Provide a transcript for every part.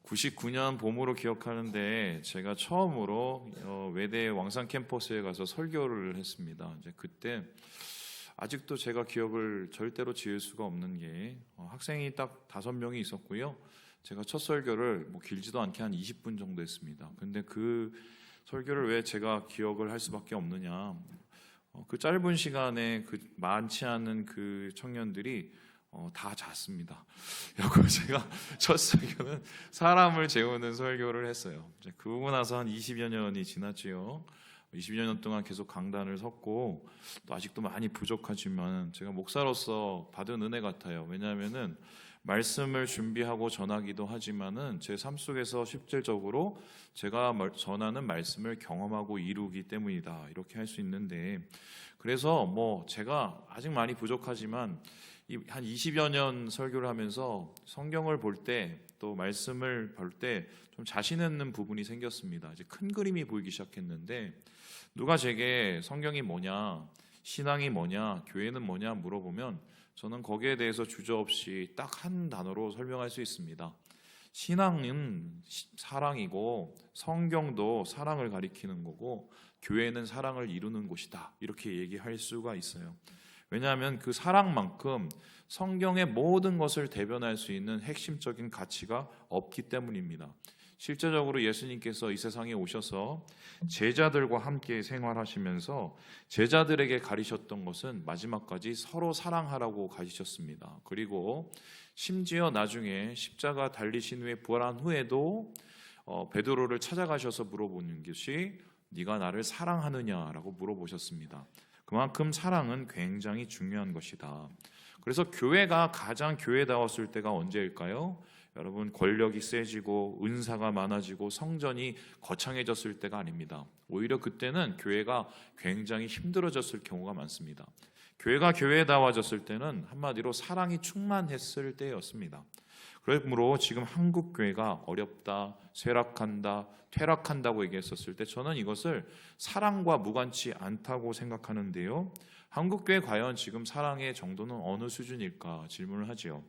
99년 봄으로 기억하는데 제가 처음으로 외대 왕산 캠퍼스에 가서 설교를 했습니다. 이제 그때 아직도 제가 기억을 절대로 지울 수가 없는 게 학생이 딱 5명이 있었고요. 제가 첫 설교를 뭐 길지도 않게 한 20분 정도 했습니다. 근데 그 설교를 왜 제가 기억을 할 수밖에 없느냐? 그 짧은 시간에 그 많지 않은 그 청년들이 다 잤습니다. 그리고 제가 첫 설교는 사람을 재우는 설교를 했어요. 그러고 나서 한 20여 년이 지났지요. 20여 년 동안 계속 강단을 섰고 또 아직도 많이 부족하지만 제가 목사로서 받은 은혜 같아요. 왜냐하면은 말씀을 준비하고 전하기도 하지만은 제 삶 속에서 실질적으로 제가 전하는 말씀을 경험하고 이루기 때문이다. 이렇게 할 수 있는데 그래서 뭐 제가 아직 많이 부족하지만 한 20여 년 설교를 하면서 성경을 볼 때 또 말씀을 볼 때 좀 자신 있는 부분이 생겼습니다. 이제 큰 그림이 보이기 시작했는데 누가 제게 성경이 뭐냐, 신앙이 뭐냐, 교회는 뭐냐 물어보면 저는 거기에 대해서 주저없이 딱 한 단어로 설명할 수 있습니다. 신앙은 사랑이고 성경도 사랑을 가리키는 거고 교회는 사랑을 이루는 곳이다. 이렇게 얘기할 수가 있어요. 왜냐하면 그 사랑만큼 성경의 모든 것을 대변할 수 있는 핵심적인 가치가 없기 때문입니다. 실제적으로 예수님께서 이 세상에 오셔서 제자들과 함께 생활하시면서 제자들에게 가르치셨던 것은 마지막까지 서로 사랑하라고 가르치셨습니다. 그리고 심지어 나중에 십자가 달리신 후에 부활한 후에도 베드로를 찾아가셔서 물어보는 것이 네가 나를 사랑하느냐라고 물어보셨습니다. 그만큼 사랑은 굉장히 중요한 것이다. 그래서 교회가 가장 교회다웠을 때가 언제일까요? 여러분, 권력이 세지고 은사가 많아지고 성전이 거창해졌을 때가 아닙니다. 오히려 그때는 교회가 굉장히 힘들어졌을 경우가 많습니다. 교회가 교회다워졌을 때는 한마디로 사랑이 충만했을 때였습니다. 그러므로 지금 한국 교회가 어렵다, 쇠락한다, 퇴락한다고 얘기했었을 때 저는 이것을 사랑과 무관치 않다고 생각하는데요. 한국 교회 과연 지금 사랑의 정도는 어느 수준일까 질문을 하지요.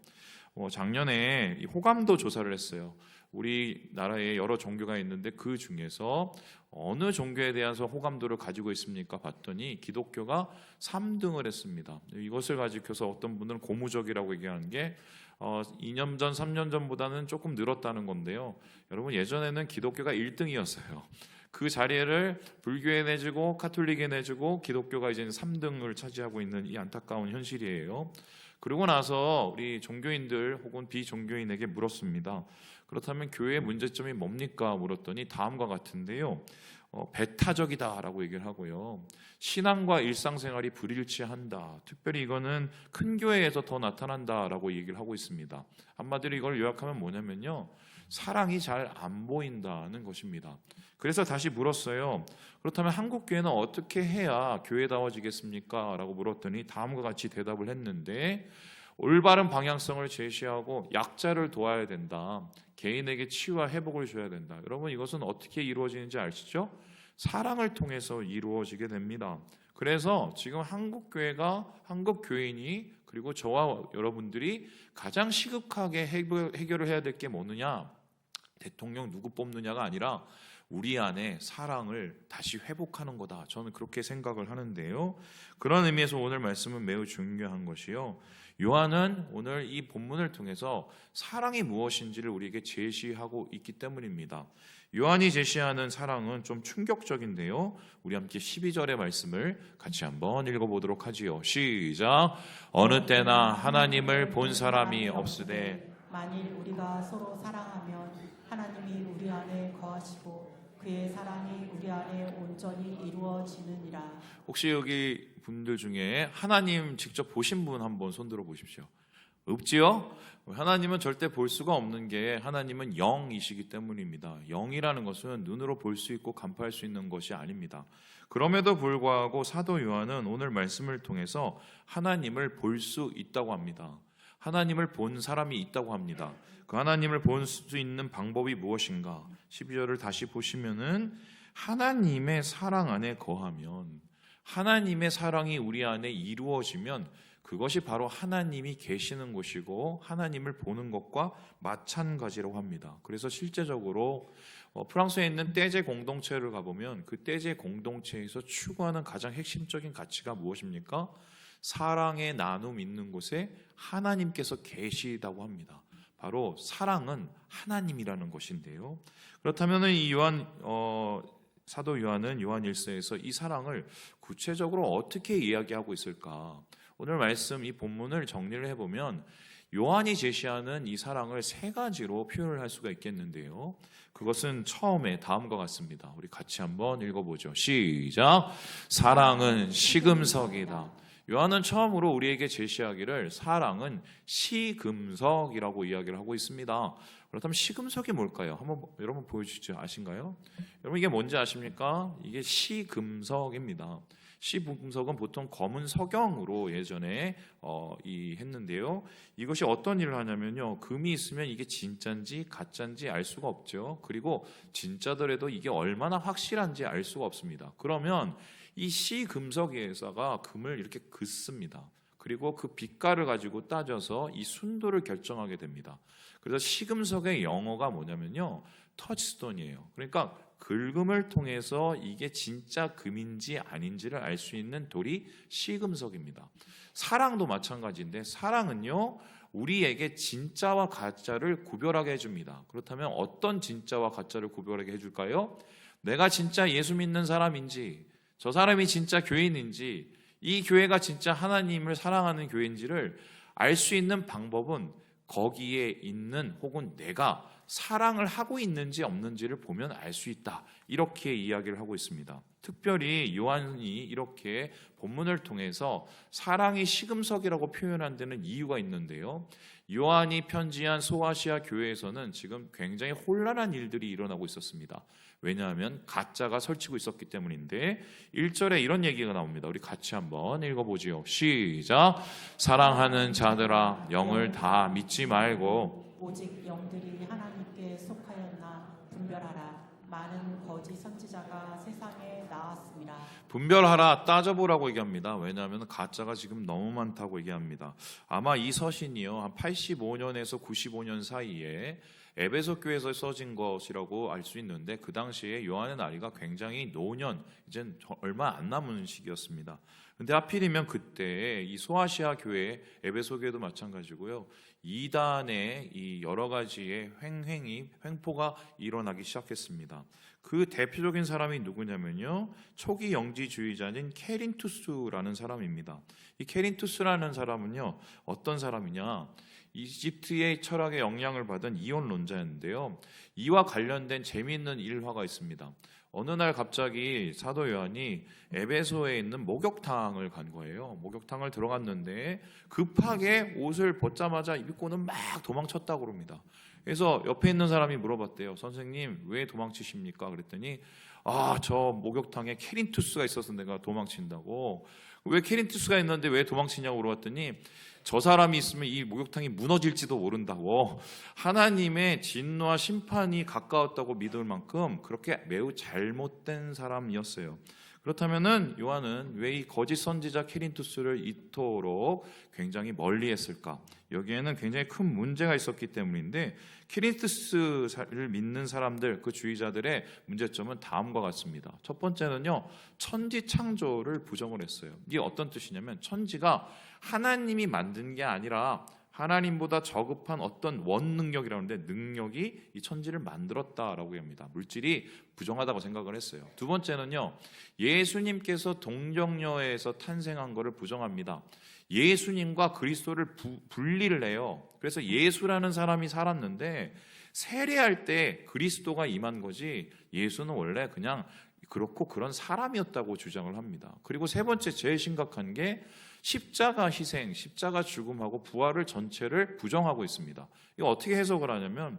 작년에 호감도 조사를 했어요. 우리나라에 여러 종교가 있는데 그 중에서 어느 종교에 대해서 호감도를 가지고 있습니까? 봤더니 기독교가 3등을 했습니다. 이것을 가지고서 어떤 분들은 고무적이라고 얘기하는 게 2년 전, 3년 전보다는 조금 늘었다는 건데요. 여러분, 예전에는 기독교가 1등이었어요. 그 자리를 불교에 내주고 카톨릭에 내주고 기독교가 이제 3등을 차지하고 있는 이 안타까운 현실이에요. 그러고 나서 우리 종교인들 혹은 비종교인에게 물었습니다. 그렇다면 교회의 문제점이 뭡니까? 물었더니 다음과 같은데요. 배타적이다라고 얘기를 하고요. 신앙과 일상생활이 불일치한다. 특별히 이거는 큰 교회에서 더 나타난다라고 얘기를 하고 있습니다. 한마디로 이걸 요약하면 뭐냐면요. 사랑이 잘 안 보인다는 것입니다. 그래서 다시 물었어요. 그렇다면 한국 교회는 어떻게 해야 교회다워지겠습니까? 라고 물었더니 다음과 같이 대답을 했는데 올바른 방향성을 제시하고 약자를 도와야 된다. 개인에게 치유와 회복을 줘야 된다. 여러분, 이것은 어떻게 이루어지는지 아시죠? 사랑을 통해서 이루어지게 됩니다. 그래서 지금 한국 교회가, 한국 교인이, 그리고 저와 여러분들이 가장 시급하게 해결을 해야 될 게 뭐느냐? 대통령 누구 뽑느냐가 아니라 우리 안에 사랑을 다시 회복하는 거다. 저는 그렇게 생각을 하는데요. 그런 의미에서 오늘 말씀은 매우 중요한 것이요. 요한은 오늘 이 본문을 통해서 사랑이 무엇인지를 우리에게 제시하고 있기 때문입니다. 요한이 제시하는 사랑은 좀 충격적인데요. 우리 함께 12절의 말씀을 같이 한번 읽어보도록 하지요. 시작. 어느 때나 하나님을 본 사람이 없으되 만일 우리가 서로 사랑하면 하나님이 우리 안에 거하시고 그의 사랑이 우리 안에 온전히 이루어지느니라. 혹시 여기 분들 중에 하나님 직접 보신 분 한번 손들어 보십시오. 없지요? 하나님은 절대 볼 수가 없는 게 하나님은 영이시기 때문입니다. 영이라는 것은 눈으로 볼 수 있고 간파할 수 있는 것이 아닙니다. 그럼에도 불구하고 사도 요한은 오늘 말씀을 통해서 하나님을 볼 수 있다고 합니다. 하나님을 본 사람이 있다고 합니다. 그 하나님을 볼 수 있는 방법이 무엇인가? 12절을 다시 보시면은 하나님의 사랑 안에 거하면, 하나님의 사랑이 우리 안에 이루어지면 그것이 바로 하나님이 계시는 곳이고 하나님을 보는 것과 마찬가지라고 합니다. 그래서 실제적으로 프랑스에 있는 떼제 공동체를 가보면 그 떼제 공동체에서 추구하는 가장 핵심적인 가치가 무엇입니까? 사랑의 나눔 있는 곳에 하나님께서 계시다고 합니다. 바로 사랑은 하나님이라는 것인데요. 그렇다면 이 사도 요한은 요한 1서에서 이 사랑을 구체적으로 어떻게 이야기하고 있을까? 오늘 말씀 이 본문을 정리를 해보면 요한이 제시하는 이 사랑을 세 가지로 표현을 할 수가 있겠는데요. 그것은 처음에 다음과 같습니다. 우리 같이 한번 읽어보죠. 시작. 사랑은 시금석이다. 요한은 처음으로 우리에게 제시하기를 사랑은 시금석이라고 이야기를 하고 있습니다. 그렇다면 시금석이 뭘까요? 한번 여러분 보여주시죠. 아신가요? 여러분 이게 뭔지 아십니까? 이게 시금석입니다. 시금석은 보통 검은 석영으로 예전에 했는데요. 이것이 어떤 일을 하냐면요. 금이 있으면 이게 진짜인지 가짜인지 알 수가 없죠. 그리고 진짜더라도 이게 얼마나 확실한지 알 수가 없습니다. 그러면 이 시금석에다가 금을 이렇게 긋습니다. 그리고 그 빛깔을 가지고 따져서 이 순도를 결정하게 됩니다. 그래서 시금석의 영어가 뭐냐면요. 터치스톤이에요. 그러니까 긁음을 통해서 이게 진짜 금인지 아닌지를 알 수 있는 돌이 시금석입니다. 사랑도 마찬가지인데 사랑은요. 우리에게 진짜와 가짜를 구별하게 해줍니다. 그렇다면 어떤 진짜와 가짜를 구별하게 해줄까요? 내가 진짜 예수 믿는 사람인지 저 사람이 진짜 교인인지 이 교회가 진짜 하나님을 사랑하는 교회인지를 알 수 있는 방법은 거기에 있는 혹은 내가 사랑을 하고 있는지 없는지를 보면 알 수 있다. 이렇게 이야기를 하고 있습니다. 특별히 요한이 이렇게 본문을 통해서 사랑이 시금석이라고 표현한 데는 이유가 있는데요. 요한이 편지한 소아시아 교회에서는 지금 굉장히 혼란한 일들이 일어나고 있었습니다. 왜냐하면 가짜가 설치고 있었기 때문인데 1절에 이런 얘기가 나옵니다. 우리 같이 한번 읽어보지요. 시작. 사랑하는 자들아 영을 다 믿지 말고 오직 영들이 하나님께 속하였나 분별하라. 많은 거짓 선지자가 세상에 나왔습니다. 분별하라, 따져보라고 얘기합니다. 왜냐하면 가짜가 지금 너무 많다고 얘기합니다. 아마 이 서신이요 한 85년에서 95년 사이에 에베소 교회에서 써진 것이라고 알 수 있는데 그 당시에 요한의 나이가 굉장히 노년, 이제 얼마 안 남은 시기였습니다. 근데 하필이면 그때 이 소아시아 교회, 에베소 교회도 마찬가지고요. 이단의 이 여러 가지의 횡포가 일어나기 시작했습니다. 그 대표적인 사람이 누구냐면요. 초기 영지주의자인 케린투스라는 사람입니다. 이 케린투스라는 사람은요. 어떤 사람이냐? 이집트의 철학에 영향을 받은 이원론자였는데요. 이와 관련된 재미있는 일화가 있습니다. 어느 날 갑자기 사도 요한이 에베소에 있는 목욕탕을 간 거예요. 목욕탕을 들어갔는데 급하게 옷을 벗자마자 입고는 막 도망쳤다고 그럽니다. 그래서 옆에 있는 사람이 물어봤대요. 선생님 왜 도망치십니까? 그랬더니 저 목욕탕에 케린투스가 있어서 내가 도망친다고. 왜 케린투스가 있는데 왜 도망치냐고 물어봤더니 저 사람이 있으면 이 목욕탕이 무너질지도 모른다고 하나님의 진노와 심판이 가까웠다고 믿을 만큼 그렇게 매우 잘못된 사람이었어요. 그렇다면은 요한은 왜 이 거짓 선지자 케린투스를 이토록 굉장히 멀리했을까? 여기에는 굉장히 큰 문제가 있었기 때문인데 케린투스를 믿는 사람들, 그 주의자들의 문제점은 다음과 같습니다. 첫 번째는요, 천지 창조를 부정을 했어요. 이게 어떤 뜻이냐면 천지가 하나님이 만든 게 아니라 하나님보다 저급한 어떤 원능력이라는데 능력이 이 천지를 만들었다라고 합니다. 물질이 부정하다고 생각을 했어요. 두 번째는요, 예수님께서 동정녀에서 탄생한 것을 부정합니다. 예수님과 그리스도를 분리를 해요. 그래서 예수라는 사람이 살았는데 세례할 때 그리스도가 임한 거지 예수는 원래 그냥 그렇고 그런 사람이었다고 주장을 합니다. 그리고 세 번째 제일 심각한 게 십자가 희생, 십자가 죽음하고 부활을 전체를 부정하고 있습니다. 이거 어떻게 해석을 하냐면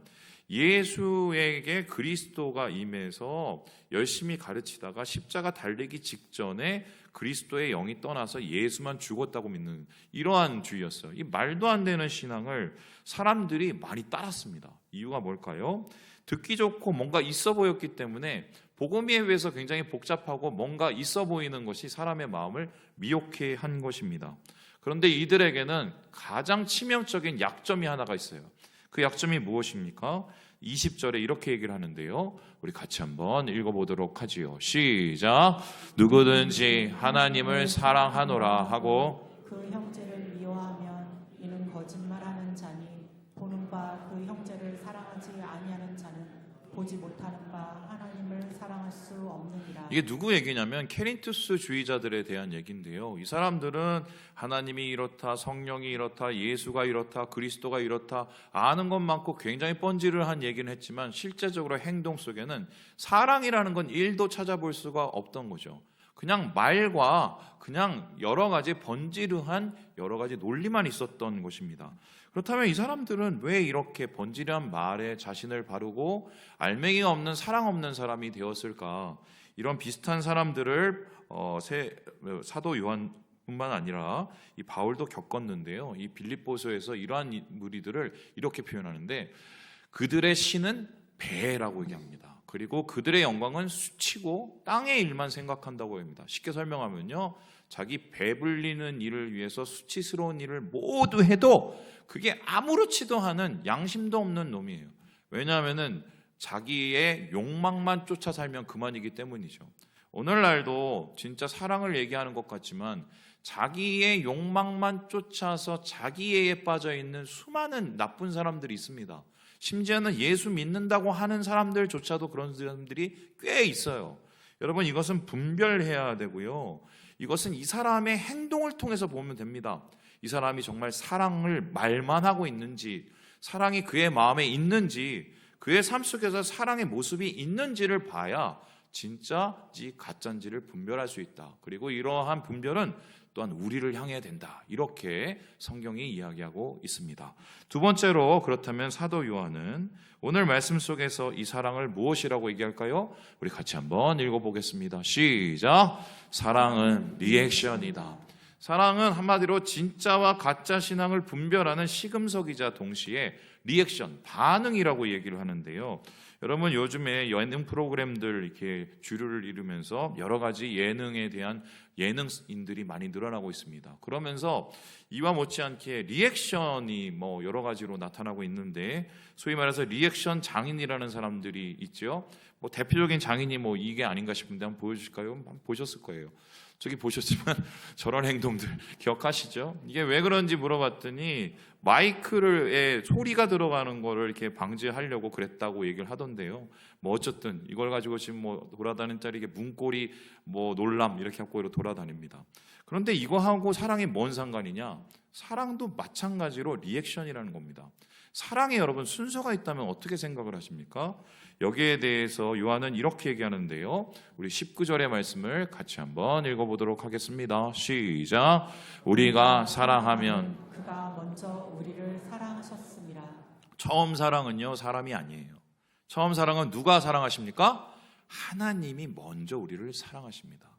예수에게 그리스도가 임해서 열심히 가르치다가 십자가 달리기 직전에 그리스도의 영이 떠나서 예수만 죽었다고 믿는 이러한 주의였어요. 이 말도 안 되는 신앙을 사람들이 많이 따랐습니다. 이유가 뭘까요? 듣기 좋고 뭔가 있어 보였기 때문에 복음에 비해서 굉장히 복잡하고 뭔가 있어 보이는 것이 사람의 마음을 미혹해 한 것입니다. 그런데 이들에게는 가장 치명적인 약점이 하나가 있어요. 그 약점이 무엇입니까? 20절에 이렇게 얘기를 하는데요. 우리 같이 한번 읽어보도록 하지요. 시작. 누구든지 하나님을 사랑하노라 하고 그 형제를 미워하면 이는 거짓말하는 자니 보는 바 그 형제를 사랑하지 아니하는 자는 보지 못하는 바 하나님을 사랑할 수 없느니라. 이게 누구 얘기냐면 케린투스 주의자들에 대한 얘기인데요. 이 사람들은 하나님이 이렇다, 성령이 이렇다, 예수가 이렇다, 그리스도가 이렇다 아는 것 많고 굉장히 뻔질을 한 얘기는 했지만 실제적으로 행동 속에는 사랑이라는 건 1도 찾아볼 수가 없던 거죠. 그냥 말과 그냥 여러 가지 번지르한 여러 가지 논리만 있었던 것입니다. 그렇다면 이 사람들은 왜 이렇게 번지르한 말에 자신을 바르고 알맹이가 없는 사랑 없는 사람이 되었을까? 이런 비슷한 사람들을 사도 요한뿐만 아니라 이 바울도 겪었는데요. 이 빌립보서에서 이러한 무리들을 이렇게 표현하는데 그들의 신은 배라고 얘기합니다. 그리고 그들의 영광은 수치고 땅의 일만 생각한다고 합니다. 쉽게 설명하면요, 자기 배불리는 일을 위해서 수치스러운 일을 모두 해도 그게 아무렇지도 않은 양심도 없는 놈이에요. 왜냐하면은 자기의 욕망만 쫓아 살면 그만이기 때문이죠. 오늘날도 진짜 사랑을 얘기하는 것 같지만 자기의 욕망만 쫓아서 자기애에 빠져 있는 수많은 나쁜 사람들이 있습니다. 심지어는 예수 믿는다고 하는 사람들조차도 그런 사람들이 꽤 있어요. 여러분, 이것은 분별해야 되고요. 이것은 이 사람의 행동을 통해서 보면 됩니다. 이 사람이 정말 사랑을 말만 하고 있는지, 사랑이 그의 마음에 있는지, 그의 삶 속에서 사랑의 모습이 있는지를 봐야 진짜인지 가짜인지를 분별할 수 있다. 그리고 이러한 분별은 또한 우리를 향해야 된다. 이렇게 성경이 이야기하고 있습니다. 두 번째로, 그렇다면 사도 요한은 오늘 말씀 속에서 이 사랑을 무엇이라고 얘기할까요? 우리 같이 한번 읽어보겠습니다. 시작. 사랑은 리액션이다. 사랑은 한마디로 진짜와 가짜 신앙을 분별하는 시금석이자 동시에 리액션, 반응이라고 얘기를 하는데요. 여러분, 요즘에 예능 프로그램들 이렇게 주류를 이루면서 여러 가지 예능에 대한 예능인들이 많이 늘어나고 있습니다. 그러면서 이와 못지않게 리액션이 여러 가지로 나타나고 있는데, 소위 말해서 리액션 장인이라는 사람들이 있죠. 대표적인 장인이 이게 아닌가 싶은데 한번 보여주실까요? 한번 보셨을 거예요. 저기 보셨지만 저런 행동들 기억하시죠? 이게 왜 그런지 물어봤더니 마이크에 소리가 들어가는 거를 이렇게 방지하려고 그랬다고 얘기를 하던데요. 어쨌든 이걸 가지고 지금 돌아다니는 짤 이게 문고리 놀람 이렇게 갖고 돌아다닙니다. 그런데 이거하고 사랑이 뭔 상관이냐? 사랑도 마찬가지로 리액션이라는 겁니다. 사랑에 여러분 순서가 있다면 어떻게 생각을 하십니까? 여기에 대해서 요한은 이렇게 얘기하는데요. 우리 19절의 말씀을 같이 한번 읽어보도록 하겠습니다. 시작. 우리가 사랑하면 그가 먼저 우리를 사랑하셨습니다. 처음 사랑은요, 사람이 아니에요. 처음 사랑은 누가 사랑하십니까? 하나님이 먼저 우리를 사랑하십니다.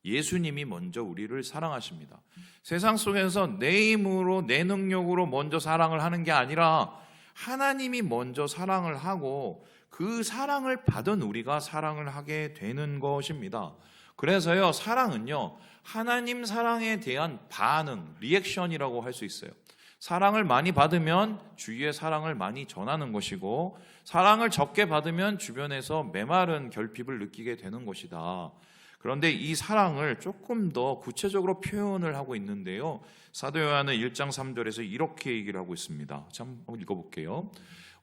예수님이 먼저 우리를 사랑하십니다. 세상 속에서 내 힘으로 내 능력으로 먼저 사랑을 하는 게 아니라 하나님이 먼저 사랑을 하고 그 사랑을 받은 우리가 사랑을 하게 되는 것입니다. 그래서요, 사랑은요, 하나님 사랑에 대한 반응, 리액션이라고 할 수 있어요. 사랑을 많이 받으면 주위의 사랑을 많이 전하는 것이고, 사랑을 적게 받으면 주변에서 메마른 결핍을 느끼게 되는 것이다. 그런데 이 사랑을 조금 더 구체적으로 표현을 하고 있는데요. 사도 요한은 1장 3절에서 이렇게 얘기를 하고 있습니다. 한번 읽어볼게요.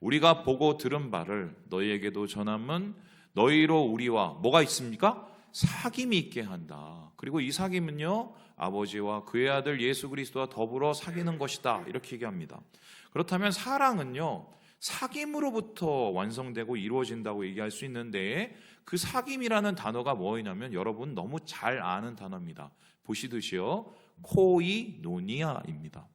우리가 보고 들은 바를 너희에게도 전함은 너희로 우리와 뭐가 있습니까? 사귐이 있게 한다. 그리고 이 사귐은요, 아버지와 그의 아들 예수 그리스도와 더불어 사귀는 것이다. 이렇게 얘기합니다. 그렇다면 사랑은요, 사귐으로부터 완성되고 이루어진다고 얘기할 수 있는데, 그 사귐이라는 단어가 뭐냐면 여러분 너무 잘 아는 단어입니다. 보시듯이요, 코이노니아입니다.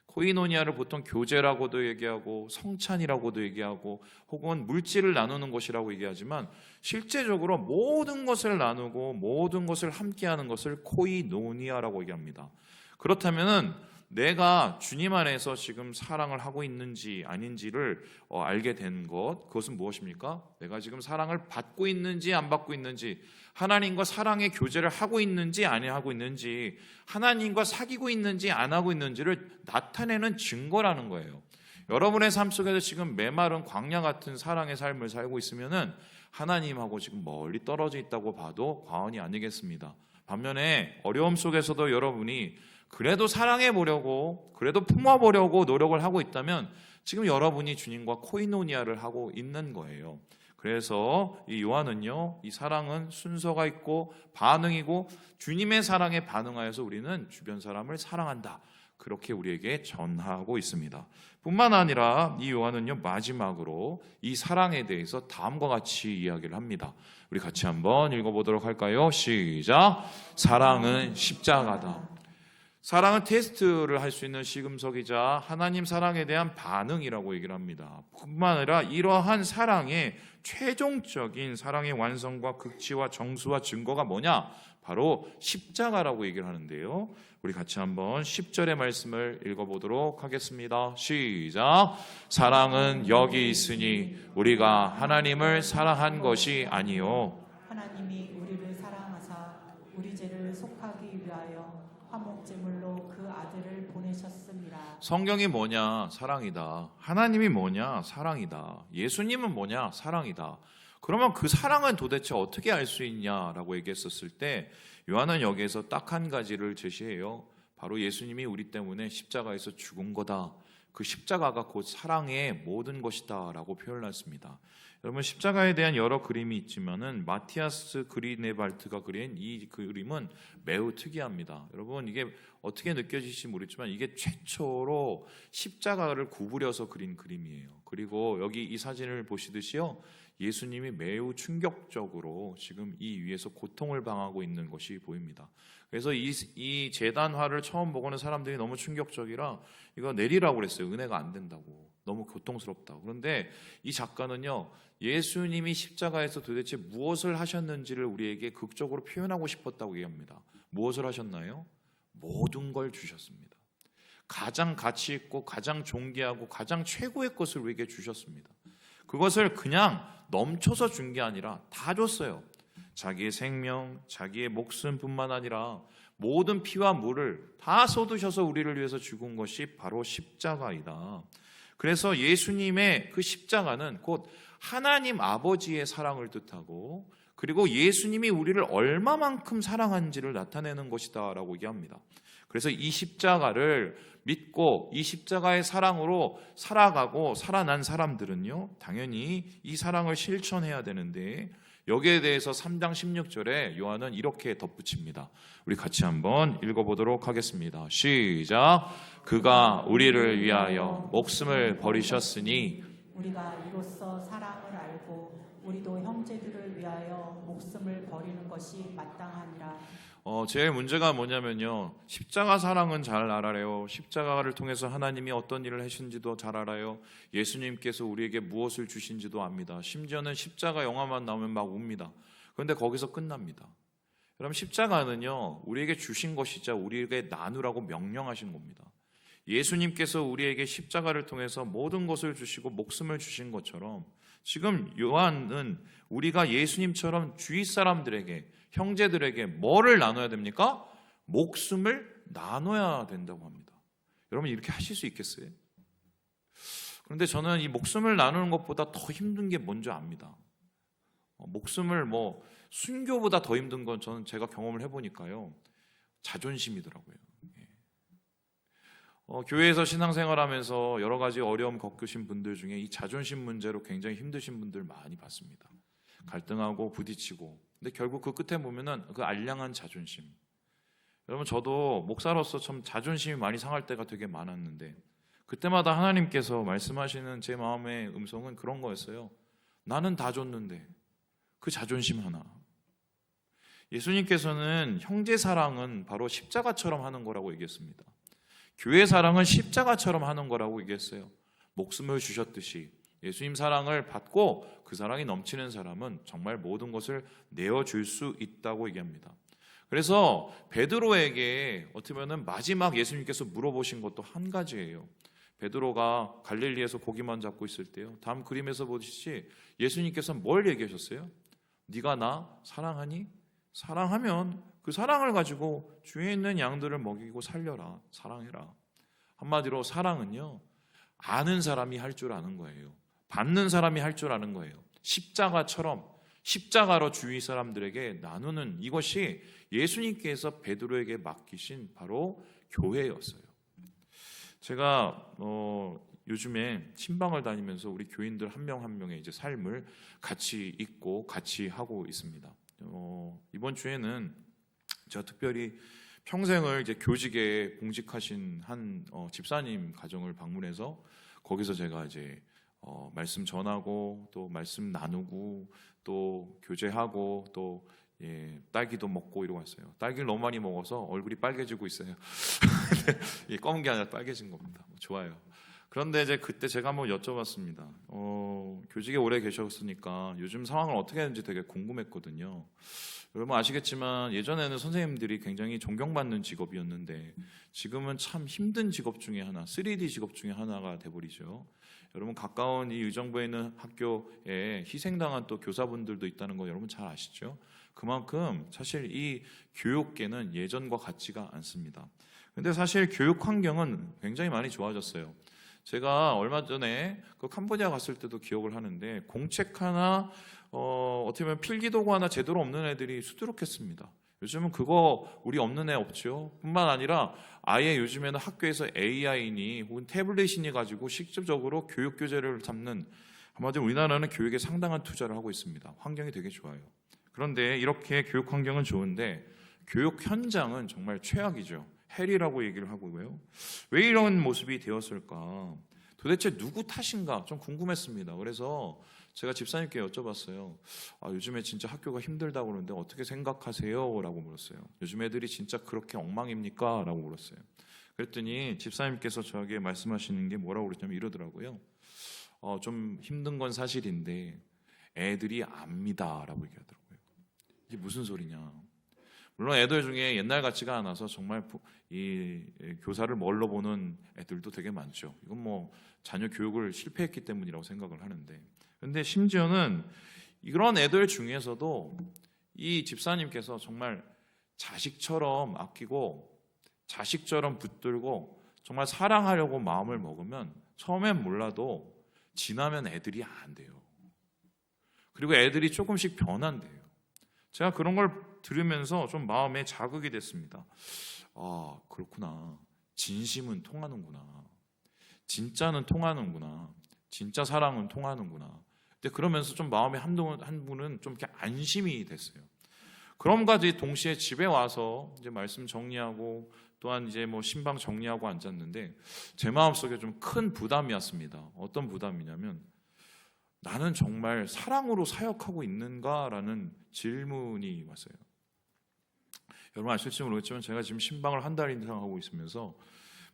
코이노니아를 보통 교제라고도 얘기하고 성찬이라고도 얘기하고 혹은 물질을 나누는 것이라고 얘기하지만, 실제적으로 모든 것을 나누고 모든 것을 함께하는 것을 코이노니아라고 얘기합니다. 그렇다면은 내가 주님 안에서 지금 사랑을 하고 있는지 아닌지를 알게 된 것, 그것은 무엇입니까? 내가 지금 사랑을 받고 있는지 안 받고 있는지, 하나님과 사랑의 교제를 하고 있는지 안 하고 있는지, 하나님과 사귀고 있는지 안 하고 있는지를 나타내는 증거라는 거예요. 여러분의 삶 속에서 지금 메마른 광야 같은 사랑의 삶을 살고 있으면은 하나님하고 지금 멀리 떨어져 있다고 봐도 과언이 아니겠습니다. 반면에 어려움 속에서도 여러분이 그래도 사랑해 보려고, 그래도 품어 보려고 노력을 하고 있다면 지금 여러분이 주님과 코이노니아를 하고 있는 거예요. 그래서 이 요한은요, 이 사랑은 순서가 있고 반응이고 주님의 사랑에 반응하여서 우리는 주변 사람을 사랑한다, 그렇게 우리에게 전하고 있습니다. 뿐만 아니라 이 요한은요, 마지막으로 이 사랑에 대해서 다음과 같이 이야기를 합니다. 우리 같이 한번 읽어보도록 할까요? 시작. 사랑은 십자가다. 사랑은 테스트를 할 수 있는 시금석이자 하나님 사랑에 대한 반응이라고 얘기를 합니다. 뿐만 아니라 이러한 사랑의 최종적인 사랑의 완성과 극치와 정수와 증거가 뭐냐? 바로 십자가라고 얘기를 하는데요. 우리 같이 한번 10절의 말씀을 읽어보도록 하겠습니다. 시작. 사랑은 여기 있으니 우리가 하나님을 사랑한 것이 아니요, 하나님이 우리를 사랑하사 우리 죄를 속하기 위하여 화목제물로 그 아들을 보내셨습니다. 성경이 뭐냐? 사랑이다. 하나님이 뭐냐? 사랑이다. 예수님은 뭐냐? 사랑이다. 그러면 그 사랑은 도대체 어떻게 알 수 있냐라고 얘기했었을 때 요한은 여기에서 딱 한 가지를 제시해요. 바로 예수님이 우리 때문에 십자가에서 죽은 거다. 그 십자가가 곧 사랑의 모든 것이다 라고 표현했습니다. 여러분, 십자가에 대한 여러 그림이 있지만은 마티아스 그리네발트가 그린 이 그림은 매우 특이합니다. 여러분, 이게 어떻게 느껴지실지 모르겠지만 이게 최초로 십자가를 구부려서 그린 그림이에요. 그리고 여기 이 사진을 보시듯이요, 예수님이 매우 충격적으로 지금 이 위에서 고통을 당하고 있는 것이 보입니다. 그래서 이 제단화를 처음 보고는 사람들이 너무 충격적이라 이거 내리라고 그랬어요. 은혜가 안 된다고. 너무 고통스럽다. 그런데 이 작가는요, 예수님이 십자가에서 도대체 무엇을 하셨는지를 우리에게 극적으로 표현하고 싶었다고 얘기합니다. 무엇을 하셨나요? 모든 걸 주셨습니다. 가장 가치 있고 가장 존귀하고 가장 최고의 것을 우리에게 주셨습니다. 그것을 그냥 넘쳐서 준 게 아니라 다 줬어요. 자기의 생명, 자기의 목숨뿐만 아니라 모든 피와 물을 다 쏟으셔서 우리를 위해서 죽은 것이 바로 십자가이다. 그래서 예수님의 그 십자가는 곧 하나님 아버지의 사랑을 뜻하고, 그리고 예수님이 우리를 얼마만큼 사랑한지를 나타내는 것이다 라고 얘기합니다. 그래서 이 십자가를 믿고 이 십자가의 사랑으로 살아가고 살아난 사람들은요, 당연히 이 사랑을 실천해야 되는데, 여기에 대해서 3장 16절에 요한은 이렇게 덧붙입니다. 우리 같이 한번 읽어보도록 하겠습니다. 시작. 그가 우리를 위하여 목숨을 버리셨으니 우리가 이로써 사랑을 알고 우리도 형제들을 위하여 목숨을 버리는 것이 마땅하니라. 제일 문제가 뭐냐면요, 십자가 사랑은 잘 알아요. 십자가를 통해서 하나님이 어떤 일을 하신지도 잘 알아요. 예수님께서 우리에게 무엇을 주신지도 압니다. 심지어는 십자가 영화만 나오면 막 웁니다. 그런데 거기서 끝납니다. 여러분, 십자가는요, 우리에게 주신 것이자 우리에게 나누라고 명령하신 겁니다. 예수님께서 우리에게 십자가를 통해서 모든 것을 주시고 목숨을 주신 것처럼 지금 요한은 우리가 예수님처럼 주위 사람들에게, 형제들에게 뭐를 나눠야 됩니까? 목숨을 나눠야 된다고 합니다. 여러분, 이렇게 하실 수 있겠어요? 그런데 저는 이 목숨을 나누는 것보다 더 힘든 게 뭔지 압니다. 목숨을 순교보다 더 힘든 건 저는 제가 경험을 해보니까요, 자존심이더라고요. 교회에서 신앙생활하면서 여러 가지 어려움 겪으신 분들 중에 이 자존심 문제로 굉장히 힘드신 분들 많이 봤습니다. 갈등하고 부딪히고. 근데 결국 그 끝에 보면은 그 알량한 자존심. 여러분, 저도 목사로서 참 자존심이 많이 상할 때가 되게 많았는데 그때마다 하나님께서 말씀하시는 제 마음의 음성은 그런 거였어요. 나는 다 줬는데 그 자존심 하나. 예수님께서는 형제 사랑은 바로 십자가처럼 하는 거라고 얘기했습니다. 교회 사랑은 십자가처럼 하는 거라고 얘기했어요. 목숨을 주셨듯이 예수님 사랑을 받고 그 사랑이 넘치는 사람은 정말 모든 것을 내어줄 수 있다고 얘기합니다. 그래서 베드로에게 어떻게 보면 마지막 예수님께서 물어보신 것도 한 가지예요. 베드로가 갈릴리에서 고기만 잡고 있을 때요. 다음 그림에서 보듯이 예수님께서 뭘 얘기하셨어요? 네가 나 사랑하니? 사랑하면 그 사랑을 가지고 주위에 있는 양들을 먹이고 살려라. 사랑해라. 한마디로 사랑은요, 아는 사람이 할 줄 아는 거예요. 받는 사람이 할 줄 아는 거예요. 십자가처럼 십자가로 주위 사람들에게 나누는 이것이 예수님께서 베드로에게 맡기신 바로 교회였어요. 제가 요즘에 신방을 다니면서 우리 교인들 한 명 한 명의 이제 삶을 같이 읽고 같이 하고 있습니다. 이번 주에는 제가 특별히 평생을 이제 교직에 봉직하신 한 집사님 가정을 방문해서 거기서 제가 이제 말씀 전하고 또 말씀 나누고 또 교제하고 또 딸기도 먹고 이러고 왔어요. 딸기를 너무 많이 먹어서 얼굴이 빨개지고 있어요. 검은 게 아니라 빨개진 겁니다. 좋아요. 그런데 이제 그때 제가 한번 여쭤봤습니다. 교직에 오래 계셨으니까 요즘 상황을 어떻게 하는지 되게 궁금했거든요. 여러분 아시겠지만 예전에는 선생님들이 굉장히 존경받는 직업이었는데 지금은 참 힘든 직업 중에 하나, 3D 직업 중에 하나가 돼버리죠. 여러분 가까운 이 의정부에 있는 학교에 희생당한 또 교사분들도 있다는 거 여러분 잘 아시죠? 그만큼 사실 이 교육계는 예전과 같지가 않습니다. 근데 사실 교육 환경은 굉장히 많이 좋아졌어요. 제가 얼마 전에 그 캄보디아 갔을 때도 기억을 하는데 공책 하나 어떻게 보면 필기도구 하나 제대로 없는 애들이 수두룩했습니다. 요즘은 그거 우리 없는 애 없죠. 뿐만 아니라 아예 요즘에는 학교에서 AI니 혹은 태블릿이니 가지고 직접적으로 교육 교재를 잡는, 한마디로 우리나라는 교육에 상당한 투자를 하고 있습니다. 환경이 되게 좋아요. 그런데 이렇게 교육 환경은 좋은데 교육 현장은 정말 최악이죠. 헬이라고 얘기를 하고요. 왜 이런 모습이 되었을까? 도대체 누구 탓인가 좀 궁금했습니다. 그래서 제가 집사님께 여쭤봤어요. 요즘에 진짜 학교가 힘들다고 그러는데 어떻게 생각하세요? 라고 물었어요. 요즘 애들이 진짜 그렇게 엉망입니까? 라고 물었어요. 그랬더니 집사님께서 저에게 말씀하시는 게 뭐라고 그랬냐면 이러더라고요. 좀 힘든 건 사실인데 애들이 압니다. 라고 얘기하더라고요. 이게 무슨 소리냐. 물론 애들 중에 옛날 같지가 않아서 정말 이 교사를 멀러 보는 애들도 되게 많죠. 이건 뭐 자녀 교육을 실패했기 때문이라고 생각을 하는데, 근데 심지어는 이런 애들 중에서도 이 집사님께서 정말 자식처럼 아끼고 자식처럼 붙들고 정말 사랑하려고 마음을 먹으면 처음엔 몰라도 지나면 애들이 안 돼요. 그리고 애들이 조금씩 변한대요. 제가 그런 걸 들으면서 좀 마음에 자극이 됐습니다. 그렇구나. 진심은 통하는구나. 진짜는 통하는구나. 진짜 사랑은 통하는구나. 근데 그러면서 좀 마음에 한 분은 좀 이렇게 안심이 됐어요. 그럼과 동시에 집에 와서 이제 말씀 정리하고 또한 이제 뭐 신방 정리하고 앉았는데 제 마음속에 좀 큰 부담이었습니다. 어떤 부담이냐면 나는 정말 사랑으로 사역하고 있는가라는 질문이 왔어요. 여러분 아실지 모르겠지만 제가 지금 신방을 한 달 이상 하고 있으면서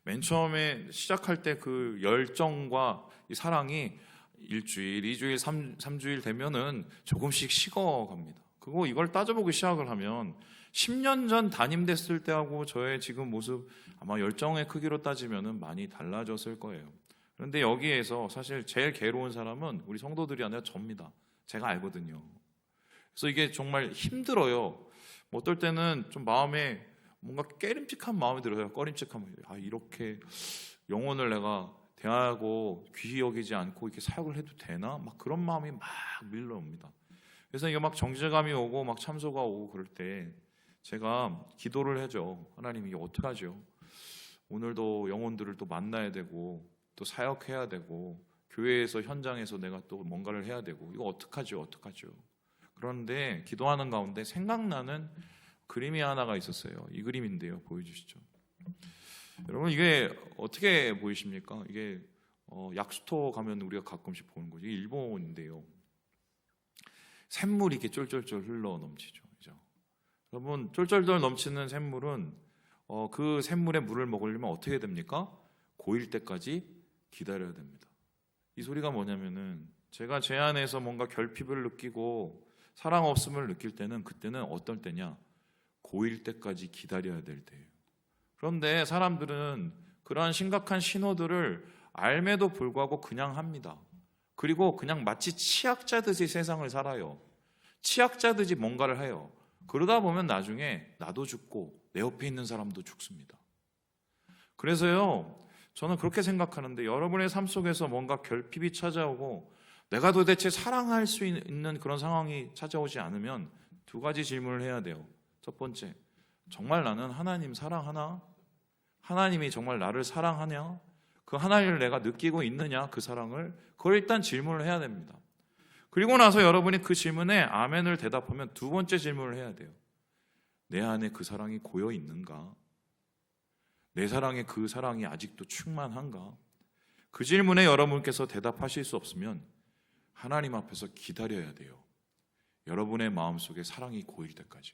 맨 처음에 시작할 때 그 열정과 이 사랑이 일주일, 2주일, 3주일 되면은 조금씩 식어갑니다. 그리고 이걸 따져보기 시작을 하면 10년 전 담임됐을 때하고 저의 지금 모습 아마 열정의 크기로 따지면은 많이 달라졌을 거예요. 그런데 여기에서 사실 제일 괴로운 사람은 우리 성도들이 아니라 접니다. 제가 알거든요. 그래서 이게 정말 힘들어요. 뭐 어떨 때는 좀 마음에 뭔가 깨림칙한 마음이 들어요. 꺼림칙한 마음이. 이렇게 영혼을 내가 대하고 귀히 여기지 않고 이렇게 사역을 해도 되나? 막 그런 마음이 막 밀려옵니다. 그래서 이게 막 정죄감이 오고 막 참소가 오고 그럴 때 제가 기도를 해줘. 하나님 이게 어떡하죠? 오늘도 영혼들을 또 만나야 되고 또 사역해야 되고 교회에서 현장에서 내가 또 뭔가를 해야 되고 이거 어떡하죠? 그런데 기도하는 가운데 생각나는 그림이 하나가 있었어요. 이 그림인데요. 보여주시죠. 여러분 이게 어떻게 보이십니까? 이게 약수터 가면 우리가 가끔씩 보는 거죠. 이게 일본인데요. 샘물이 이렇게 쫄쫄쫄 흘러 넘치죠. 그죠? 여러분 쫄쫄쫄 넘치는 샘물은 그 샘물에 물을 먹으려면 어떻게 됩니까? 고일 때까지 기다려야 됩니다. 이 소리가 뭐냐면은 제가 제 안에서 뭔가 결핍을 느끼고 사랑 없음을 느낄 때는 그때는 어떤 때냐? 고일 때까지 기다려야 될 때예요. 그런데 사람들은 그러한 심각한 신호들을 알매도 불구하고 그냥 합니다. 그리고 그냥 마치 치약자듯이 세상을 살아요. 치약자듯이 뭔가를 해요. 그러다 보면 나중에 나도 죽고 내 옆에 있는 사람도 죽습니다. 그래서요, 저는 그렇게 생각하는데 여러분의 삶 속에서 뭔가 결핍이 찾아오고 내가 도대체 사랑할 수 있는 그런 상황이 찾아오지 않으면 두 가지 질문을 해야 돼요. 첫 번째, 정말 나는 하나님 사랑하나? 하나님이 정말 나를 사랑하냐? 그 하나님을 내가 느끼고 있느냐? 그 사랑을? 그걸 일단 질문을 해야 됩니다. 그리고 나서 여러분이 그 질문에 아멘을 대답하면 두 번째 질문을 해야 돼요. 내 안에 그 사랑이 고여 있는가? 내 사랑에 그 사랑이 아직도 충만한가? 그 질문에 여러분께서 대답하실 수 없으면 하나님 앞에서 기다려야 돼요. 여러분의 마음속에 사랑이 고일 때까지.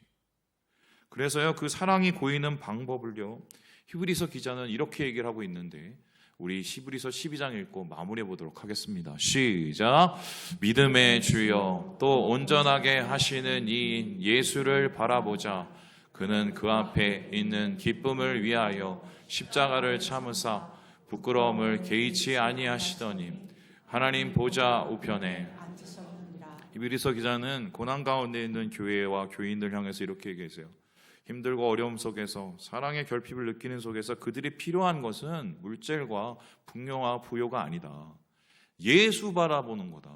그래서요, 그 사랑이 고이는 방법을요, 히브리서 기자는 이렇게 얘기를 하고 있는데 우리 히브리서 12장 읽고 마무리해 보도록 하겠습니다. 시작. 믿음의 주여 또 온전하게 하시는 이인 예수를 바라보자. 그는 그 앞에 있는 기쁨을 위하여 십자가를 참으사 부끄러움을 개의치 아니하시더니 하나님 보좌 우편에 앉으셨느니라. 히브리서 기자는 고난 가운데 있는 교회와 교인들 향해서 이렇게 얘기했어요. 힘들고 어려움 속에서 사랑의 결핍을 느끼는 속에서 그들이 필요한 것은 물질과 풍요와 부요가 아니다. 예수 바라보는 거다.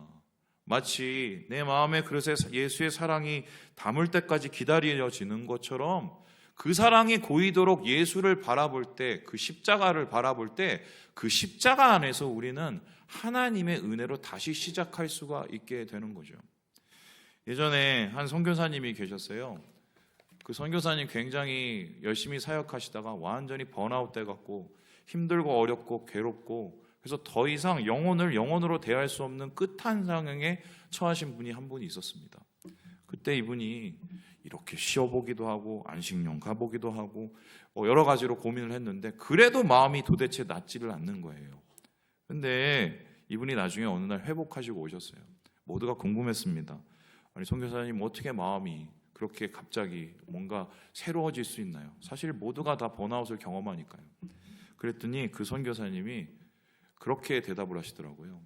마치 내 마음의 그릇에 예수의 사랑이 담을 때까지 기다려지는 것처럼 그 사랑이 고이도록 예수를 바라볼 때, 그 십자가를 바라볼 때 그 십자가 안에서 우리는 하나님의 은혜로 다시 시작할 수가 있게 되는 거죠. 예전에 한 선교사님이 계셨어요. 그 선교사님 굉장히 열심히 사역하시다가 완전히 번아웃 돼갖고 힘들고 어렵고 괴롭고 그래서 더 이상 영혼을 영혼으로 대할 수 없는 끝한상황에 처하신 분이 한 분이 있었습니다. 그때 이분이 이렇게 쉬어보기도 하고 안식령 가보기도 하고 여러 가지로 고민을 했는데 그래도 마음이 도대체 낫지를 않는 거예요. 근데 이분이 나중에 어느 날 회복하시고 오셨어요. 모두가 궁금했습니다. 아니 선교사님 어떻게 마음이 그렇게 갑자기 뭔가 새로워질 수 있나요? 사실 모두가 다 번아웃을 경험하니까요. 그랬더니 그 선교사님이 그렇게 대답을 하시더라고요.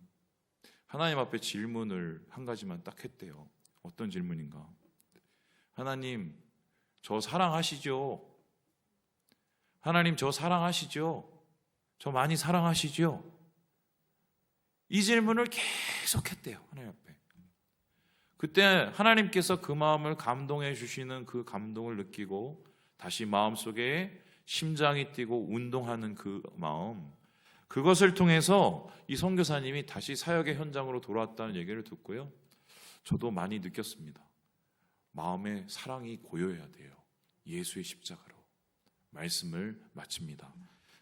하나님 앞에 질문을 한 가지만 딱 했대요. 어떤 질문인가? 하나님, 저 사랑하시죠? 하나님, 저 사랑하시죠? 저 많이 사랑하시죠? 이 질문을 계속 했대요. 하나님 앞에. 그때 하나님께서 그 마음을 감동해 주시는 그 감동을 느끼고 다시 마음속에 심장이 뛰고 운동하는 그 마음, 그것을 통해서 이 선교사님이 다시 사역의 현장으로 돌아왔다는 얘기를 듣고요. 저도 많이 느꼈습니다. 마음에 사랑이 고여야 돼요. 예수의 십자가로. 말씀을 마칩니다.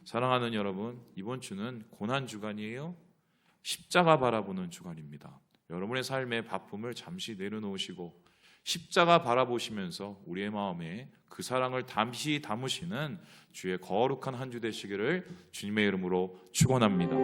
사랑하는 여러분, 이번 주는 고난주간이에요. 십자가 바라보는 주간입니다. 여러분의 삶의 바쁨을 잠시 내려놓으시고 십자가 바라보시면서 우리의 마음에 그 사랑을 잠시 담으시는 주의 거룩한 한 주 되시기를 주님의 이름으로 축원합니다.